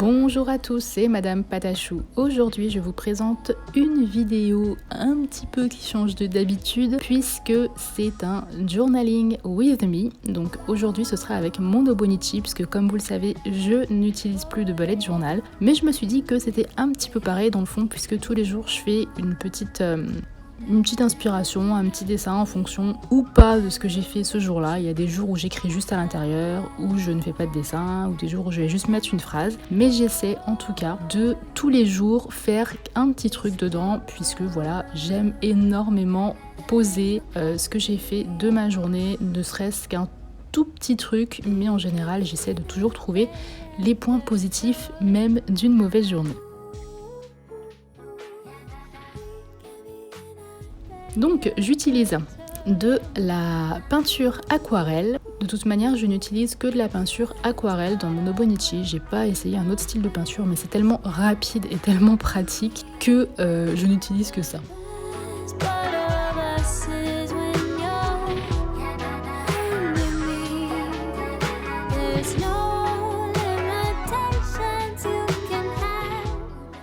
Bonjour à tous, c'est Madame Patachou. Aujourd'hui, je vous présente une vidéo un petit peu qui change d'habitude puisque c'est un journaling with me. Donc aujourd'hui, ce sera avec mon Obonichi puisque comme vous le savez, je n'utilise plus de bullet journal. Mais je me suis dit que c'était un petit peu pareil dans le fond puisque tous les jours, je fais une petite inspiration, un petit dessin en fonction ou pas de ce que j'ai fait ce jour-là. Il y a des jours où j'écris juste à l'intérieur, où je ne fais pas de dessin, ou des jours où je vais juste mettre une phrase. Mais j'essaie en tout cas de tous les jours faire un petit truc dedans, puisque voilà, j'aime énormément poser ce que j'ai fait de ma journée, ne serait-ce qu'un tout petit truc, mais en général j'essaie de toujours trouver les points positifs même d'une mauvaise journée. Donc j'utilise de la peinture aquarelle. De toute manière, je n'utilise que de la peinture aquarelle dans mon Obonichi. J'ai pas essayé un autre style de peinture, mais c'est tellement rapide et tellement pratique que je n'utilise que ça.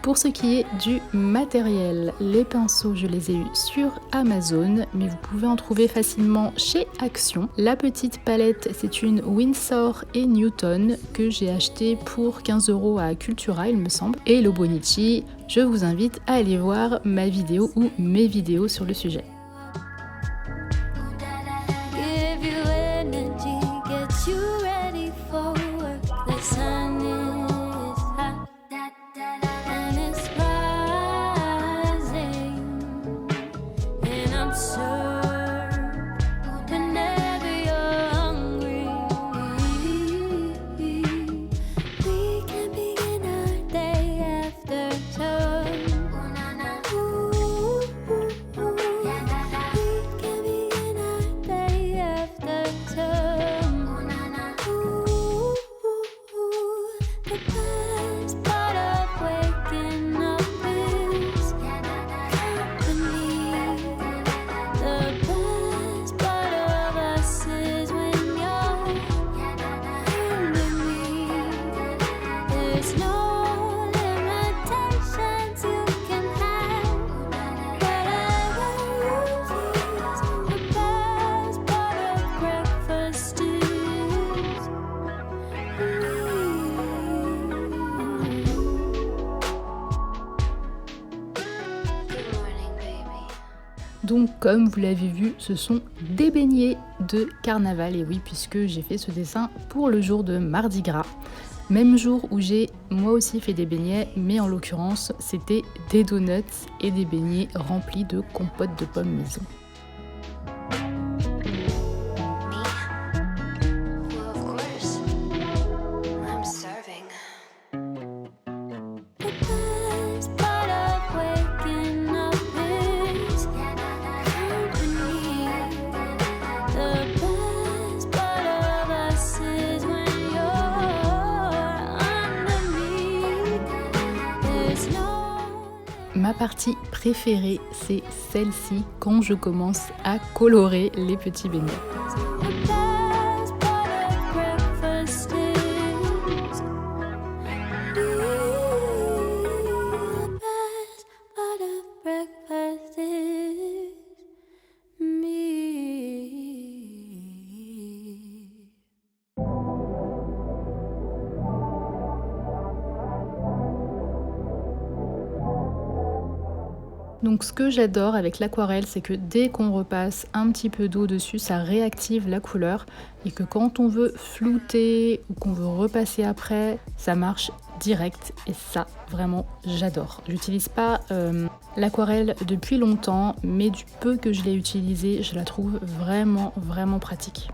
Pour ce qui est du matériel, les pinceaux, je les ai eus sur Amazon, mais vous pouvez en trouver facilement chez Action. La petite palette, c'est une Winsor & Newton que j'ai achetée pour 15 € à Cultura, il me semble. Et l'Obonichi, je vous invite à aller voir ma vidéo ou mes vidéos sur le sujet. Donc comme vous l'avez vu, ce sont des beignets de carnaval, et oui, puisque j'ai fait ce dessin pour le jour de Mardi Gras. Même jour où j'ai moi aussi fait des beignets, mais en l'occurrence c'était des donuts et des beignets remplis de compote de pommes maison. Ma partie préférée, c'est celle-ci, quand je commence à colorer les petits beignets. Donc ce que j'adore avec l'aquarelle, c'est que dès qu'on repasse un petit peu d'eau dessus, ça réactive la couleur et que quand on veut flouter ou qu'on veut repasser après, ça marche direct et ça, vraiment, j'adore. J'utilise pas l'aquarelle depuis longtemps, mais du peu que je l'ai utilisée, je la trouve vraiment, vraiment pratique.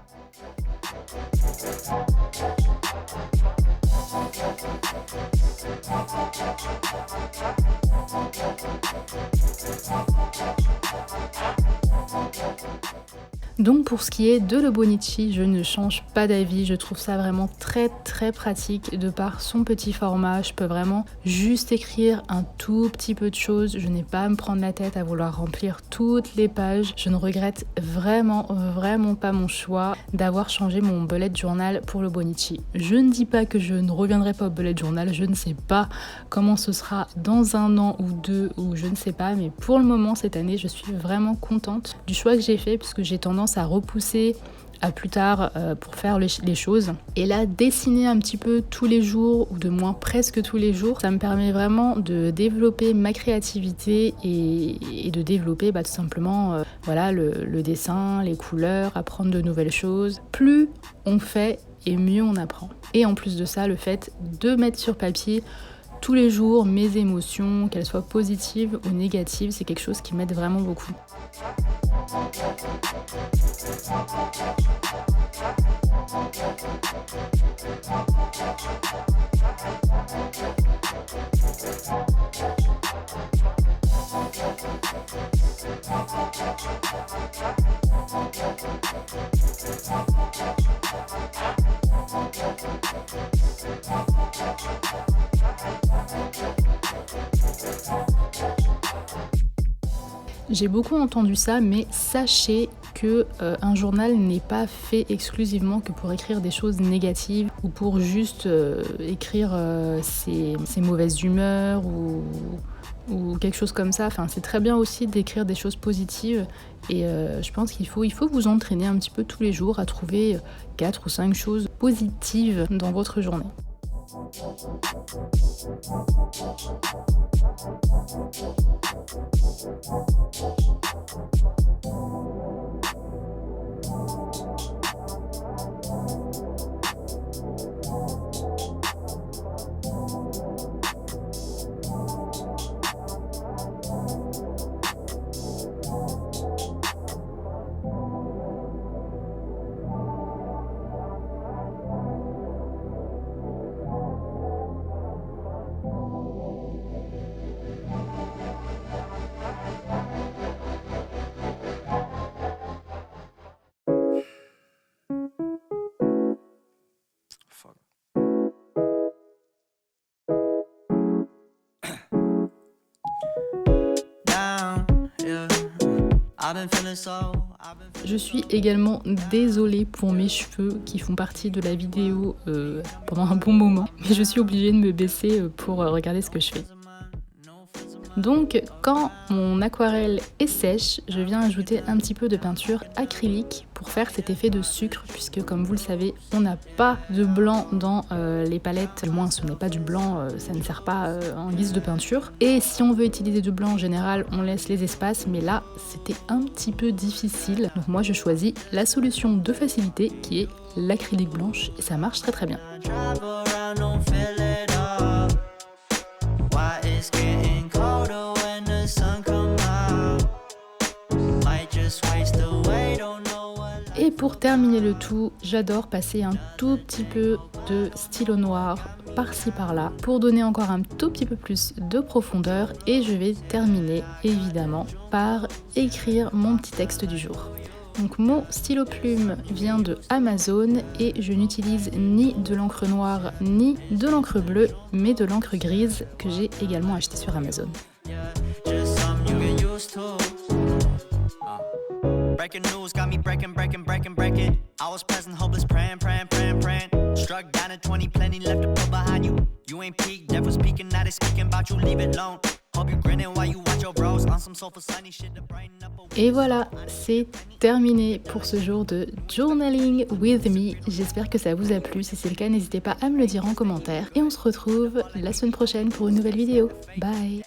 Donc pour ce qui est de l'Hobonichi, je ne change pas d'avis, je trouve ça vraiment très pratique de par son petit format. Je peux vraiment juste écrire un tout petit peu de choses, je n'ai pas à me prendre la tête à vouloir remplir toutes les pages. Je ne regrette vraiment pas mon choix d'avoir changé mon bullet journal pour l'Hobonichi. Je ne dis pas que je ne reviendrai pas au bullet journal, je ne sais pas comment ce sera dans 1 an ou 2 ou je ne sais pas, mais pour le moment cette année je suis vraiment contente du choix que j'ai fait puisque j'ai tendance à repousser à plus tard pour faire les choses. Et là, dessiner un petit peu tous les jours, ou de moins presque tous les jours, ça me permet vraiment de développer ma créativité et de développer tout simplement voilà, le dessin, les couleurs, apprendre de nouvelles choses. Plus on fait et mieux on apprend. Et en plus de ça, le fait de mettre sur papier tous les jours mes émotions, qu'elles soient positives ou négatives, c'est quelque chose qui m'aide vraiment beaucoup. J'ai beaucoup entendu ça, mais sachez que un journal n'est pas fait exclusivement que pour écrire des choses négatives ou pour juste écrire ses mauvaises humeurs ou quelque chose comme ça. Enfin, c'est très bien aussi d'écrire des choses positives et je pense qu'il faut vous entraîner un petit peu tous les jours à trouver 4 ou 5 choses positives dans votre journée. Je suis également désolée pour mes cheveux qui font partie de la vidéo pendant un bon moment, mais je suis obligée de me baisser pour regarder ce que je fais. Donc quand mon aquarelle est sèche, je viens ajouter un petit peu de peinture acrylique pour faire cet effet de sucre, puisque comme vous le savez, on n'a pas de blanc dans les palettes, du moins ce n'est pas du blanc, ça ne sert pas en guise de peinture. Et si on veut utiliser du blanc en général, on laisse les espaces, mais là c'était un petit peu difficile. Donc moi je choisis la solution de facilité qui est l'acrylique blanche et ça marche très bien. Et pour terminer le tout, j'adore passer un tout petit peu de stylo noir par-ci par-là pour donner encore un tout petit peu plus de profondeur et je vais terminer évidemment par écrire mon petit texte du jour. Donc mon stylo plume vient de Amazon et je n'utilise ni de l'encre noire ni de l'encre bleue mais de l'encre grise que j'ai également acheté sur Amazon. Breaking news got me breaking. I was present, hopeless, praying. Struck down at 20, plenty left to put behind you. You ain't peaked, never speaking, now they speaking about you, leave it alone. Hope you grinning while you watch your bros on some sofa sunny shit to brighten up. Et voilà, c'est terminé pour ce jour de Journaling with me. J'espère que ça vous a plu. Si c'est le cas, n'hésitez pas à me le dire en commentaire. Et on se retrouve la semaine prochaine pour une nouvelle vidéo. Bye!